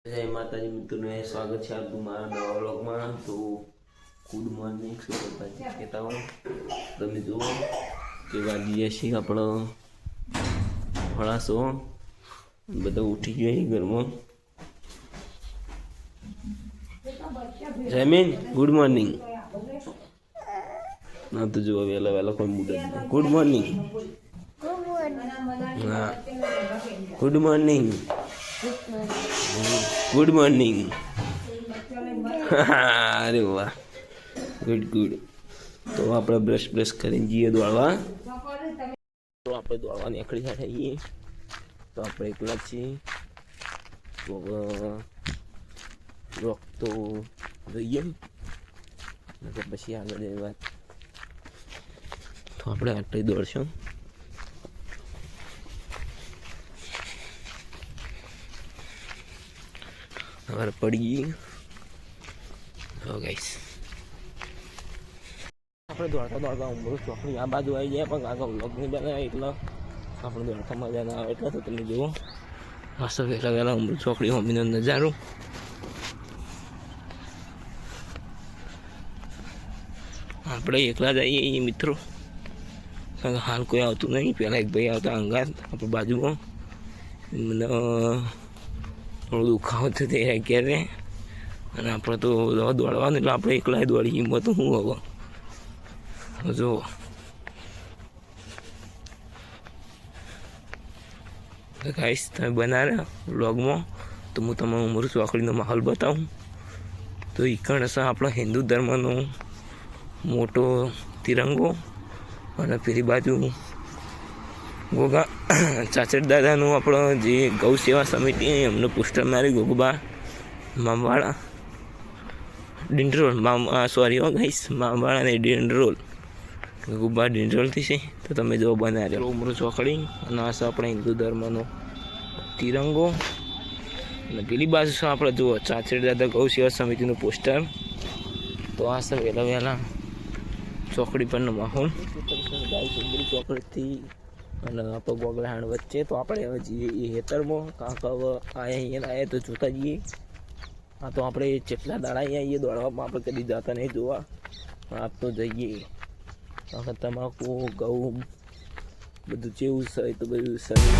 જય માતાજી મિત્રોને સ્વાગત છે આપનું મારા નવા વ્લોગમાં. તો ગુડ મોર્નિંગ સુરતભાઈ કહેતા હો. તમે જુઓ કે વાગીએ છીએ આપણો ફળાસો, બધા ઉઠી ગયા ઘરમાં. Jaymin good morning. ના તો જુઓ વહેલા વહેલા કોઈ મુદત ગુડ મોર્નિંગ. હા ગુડ મોર્નિંગ. Good morning. અરે વાહ, ગુડ ગુડ. તો આપણે બ્રશ કરીને જઈએ દોડવા. તો આપણે દોડવા નીકળી જઈએ. તો આપણે એકલા જ છીએ. તો રોક તો જોઈએ પછી આગળ એ વાત. તો આપણે આટલી દોડશું. હવે પડી ગાઈસ. આપણે દોડતા ઉંબરો ચોકડી આ બાજુ આવી જાય, પણ આગળ વ્લોગ નહીં બનાવે એટલે આપણે દોડતા મજા ના આવે. એટલે તો તમે જુઓ મસ્ત વહેલા ઉંબરો ચોકડી મમ્મીનો નજારો. આપણે એકલા જઈએ મિત્રો, કારણ કે હાલ કોઈ આવતું નહીં. પહેલાં એક ભાઈ આવતા અંગાત આપણે બાજુમાં, મને થોડું દુખાવો થતો એ ક્યારે. અને આપણે તો દોડવાનું એટલે આપણે એકલા દોડી હિંમત શું હવે જો. ગાઈસ તમે બનાવ્યા વ્લોગમાં તો હું તમને ઉમર ચોકડીનો માહોલ બતાવું. તો ઈકણ હશે આપણા હિન્દુ ધર્મનો મોટો તિરંગો, અને પેલી બાજુ ગોગા ચાચર દાદાનું આપણો જે ગૌ સેવા સમિતિ એમનું પોસ્ટર મારી ગોગબા મામવાળા ડિંડરોલ સોરી ગાઈસ, મામવાળા ને ડિંડરોલ ગોગબા ડિંડરોલથી છે. તો તમે જો બનાવ્યો ઉમરો ચોકડી, અને આ છે આપણે હિન્દુ ધર્મનો તિરંગો. અને પેલી બાજુ છે આપણે જુઓ ચાચર દાદા ગૌ સેવા સમિતિનું પોસ્ટર. તો આ છે વહેલા ચોકડી પરનો માહોલ. ચોકડીથી અને આપણે ગોગલાહાણ વચ્ચે. તો આપણે હવે જઈએ એ હેતરમાં, કાંક હવે અહીંયા આવ્યા તો જોતા જઈએ. હા તો આપણે જેટલા દાડા અહીંયા આવીએ દોડવામાં આપણે કદી જતા નહીં જોવા. આપ તો જઈએ, કારણ કે તમાકુ ઘઉં બધું જેવું છે તો બધું શરીર.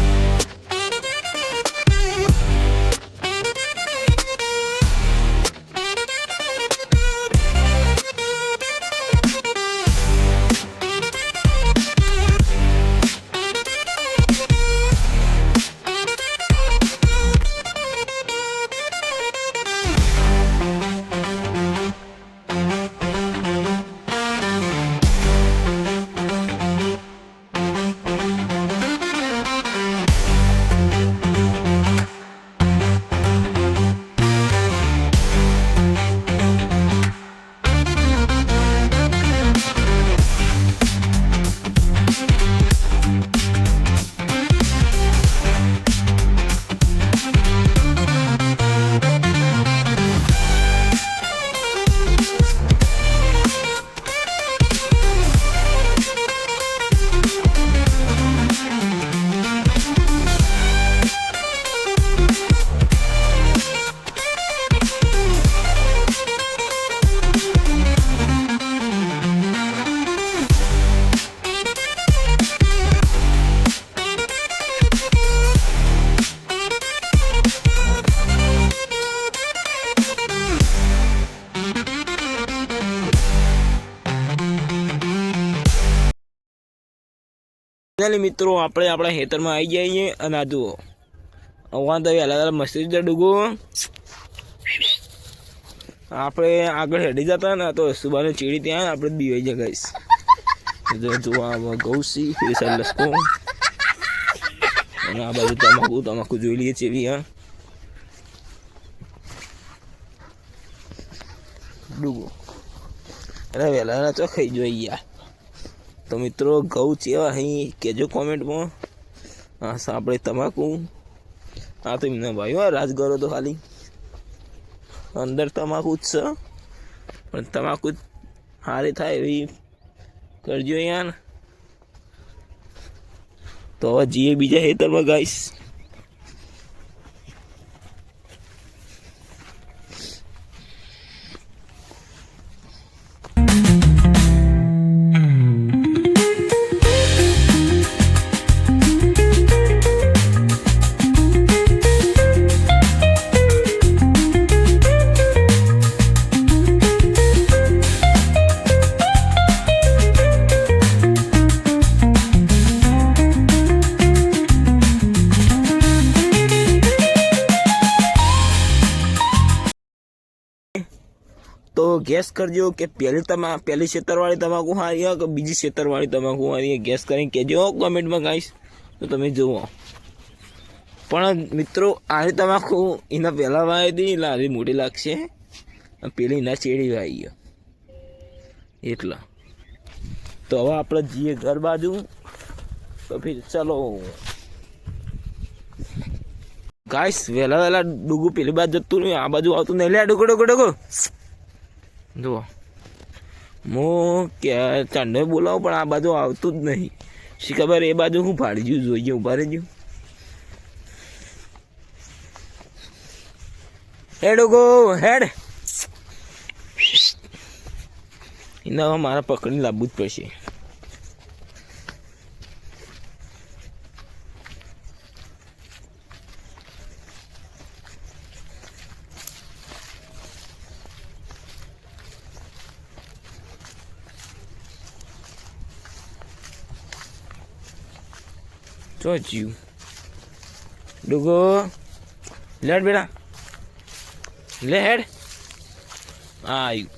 મિત્રો આપણે આપણા ખેતરમાં આવી જઈએ. અને આ જુઓ અવાન તો વહેલા મસ્તી ડૂગો આપણે આગળ હેડી જતા ને તો સુબાને ચીડી ત્યાં આપણે બીવાઈ જાય ગાઈસ. જોવા ગૌસી ફેર લસકો, અને આ બાજુ તમાકુ જોઈ લઈએ ચેવી. હા ડૂગો અરે વહેલા તો ખાઈ જોઈએ યાર. તો મિત્રો ઘઉં ચેવા અહીં કહેજો કોમેન્ટમાં. હા આપણે તમાકુ. હા તો એમના ભાઈઓ રાજગરો તો ખાલી અંદર તમાકુ જ છે, પણ તમાકુ સારી થાય એવી કરજો યાર. તો હવે જઈએ બીજા ખેતરમાં ગાઈસ. તો ગેસ કરજો કે પહેલી ખેતરવાળી તમાકુ સારી કે બીજી ખેતરવાળી તમાકુ સારી ગેસ કરીને કહેજો કમેન્ટમાં ગાઈશ તો તમે જુઓ. પણ મિત્રો આરી તમાકુ એના પહેલાં વાવી હતી એટલે આરી મોટી લાગશે, પેલી એના ચેડી વાવી ગયો એટલા. તો હવે આપણે જઈએ ઘર બાજુ. તો ફિર ચાલો ગાઈસ, વહેલા ડુગુ પેલી બાજુ જતું નહીં, આ બાજુ આવતું નહીં. લે ડુગો જુઓ, હું ચાંડો બોલાવું પણ આ બાજુ આવતું જ નહીં. શી ખબર એ બાજુ હું ફાડી ગયું, જોઈએ ઉભા રહેજો. હેડ ગો હેડ, એને હવે મારે પકડીને લાવવું જ પડશે. ચો જીવ ડુગો લેડ બેટા, લે હેડ. આવ્યું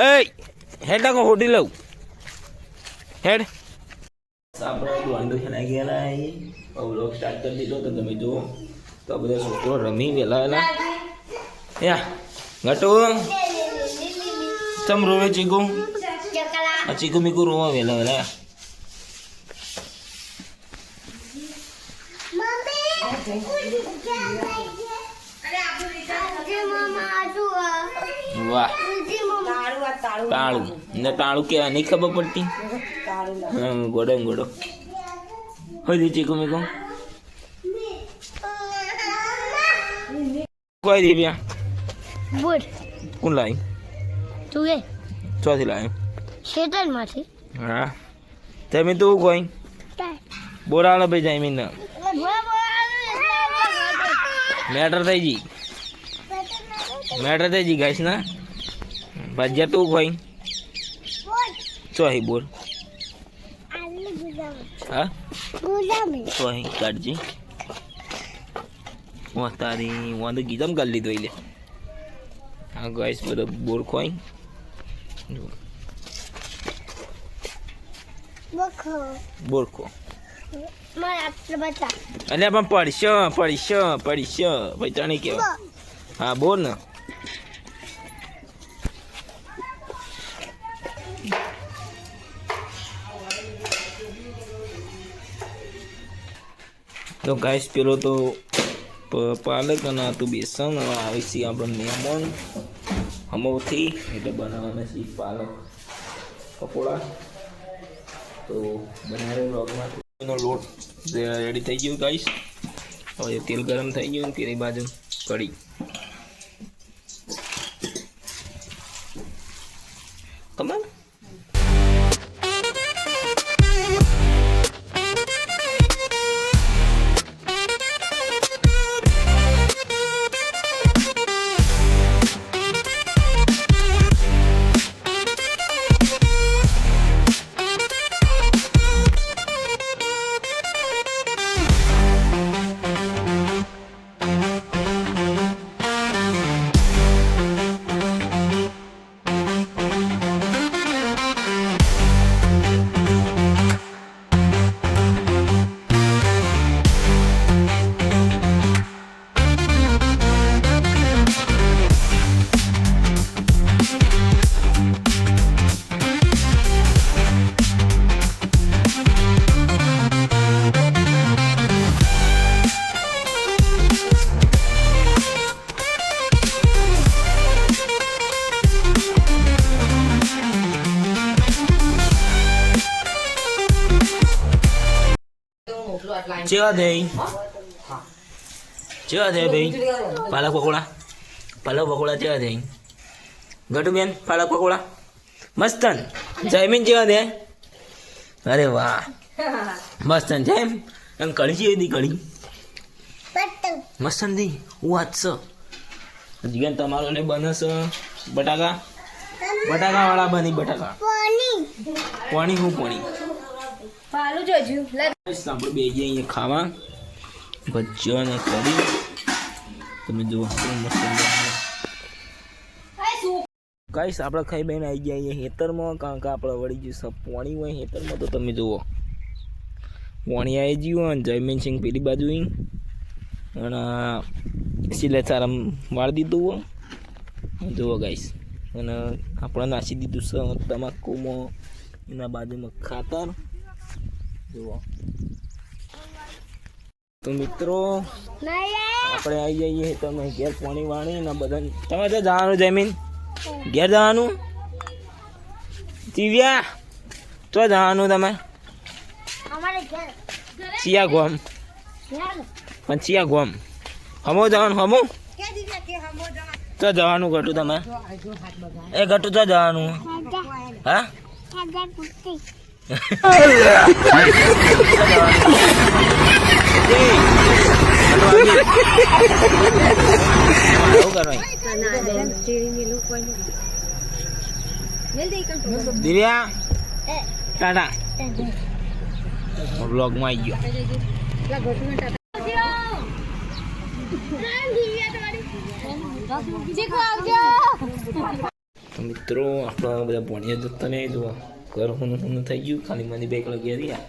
એ હેડ લાગો હોટી લઉં હેડ. આપણે વાંધો ખેલાઈ ગયેલા વ્લોગ સ્ટાર્ટ કરી દીધો. તો તમે જુઓ તો આ બધા છોકરો રમી વહેલા યા ઘટો ચમ રોવે ચીકુ, ચીકુ મીકુ રોવા વહેલા. વાહ તાળું ને તાળું કે નહીં ખબર પડતી. ગોડો હોય ચીકુ મીકુ કોઈ દી પ્યા કોણ લાવી તું એ ચોથી લાવી ખેતરમાંથી. હા તમે તું કોઈ બોરાળો ભાઈ જાય મીન મેટર થઈ ગઈ ગાઈસ ના ભાજ્યા તું કોઈ ચોહી બોલ. હા ચોહી કાઢજી તારી વાંધો ગીતમ કરી લીધો એટલે. હા ગાઈસ બધો બોર ખોઈ બોરખો એટલે પણ પડશો ભાઈ તને કેવા. હા બોલ ને. તો ગાઈસ પેલો તો પાલક અને આ તો બેસન. હવે આવે છે આપણે મહેમાન હમોથી એટલે બનાવવાના છે પાલક પકોડા. તો બનાવેલો લોગમાં લોટ રેડી થઈ ગયો ગાઈસ. હવે તેલ ગરમ થઈ ગયું, તેની બાજુ કઢી. કમાલ ચેવા દે ભાઈ પાલક પકોડા ચેવા દે ગટુ બેન? પાલક પકોડા મસ્તન. જયમીન ચેવા દે? અરે વાહ મસ્તન. જેમ એમ કઢી છે દી કઢી મસ્તન દી વાત છે. જીવન તમારો ને બનસ બટાકા વાળા બની બટાકા પાણી હું પાણી આપણે બે જઈએ અહીંયા ખાવા ભજીયા ને કરી. તમે જુઓ મસ્ત ગાઈસ આપણે ખાઈ બેન આવી ગયા અહીંયા હેતરમાં, કારણ કે આપણે વળી ગયું પાણી હોય હેતરમાં. તો તમે જુઓ પાણી આવી ગયું અને જયમીન સિંહ પેલી બાજુ અને સિલે ચારમ વાળી દીધું જુઓ ગાઈસ. અને આપણે નાસી દીધું છે તમાકુમાં, એના બાજુમાં ખાતર જુઓ. તો મિત્રો આપણે આવી જઈએ તમે ઘેર પાણી વાણી ને બધા. તમે તો જવાનું જમીન ઘેર જવાનું? દિવ્યા તો જવાનું તમે? ચિયા ગોમ પણ ચિયા ગોમ હમો જવાનું? હમો તો જવાનું ઘટું તમે? એ ઘટું તો જવાનું? હા દિવ્યા ટાટા બ્લોગમાં આવી ગયો. મિત્રો આપણા બધા ભણ્યા જતા નહીં જુઓ ઘર હું થઈ ગયું. ખાલી મને બેગ લગી રહ્યા.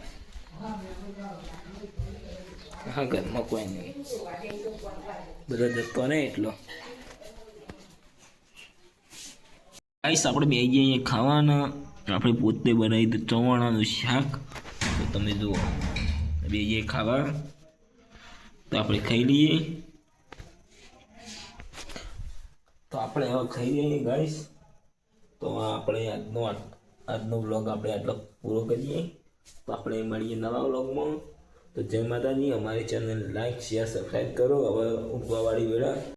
હા ઘરમાં કોઈ નહીં, બધા જતો નહીં એટલો. ગાઈસ આપણે બે જઈએ ખાવાના. આપણે પોતે બનાવી દે ચવાણાનું શાક. તો તમે જુઓ બે જઈએ ખાવા. તો આપણે ખાઈ લઈએ. તો આપણે હવે ખાઈ લઈએ ગાઈસ. તો આપણે આજનો વ્લોગ આપણે આટલો પૂરો કરીએ. તો આપણે મળીએ નવા વ્લોગમાં. તો જય માતાજી. અમારી ચેનલ લાઈક શેર સબસ્ક્રાઈબ કરો. હવે ઉઠવાવાળી વેળા.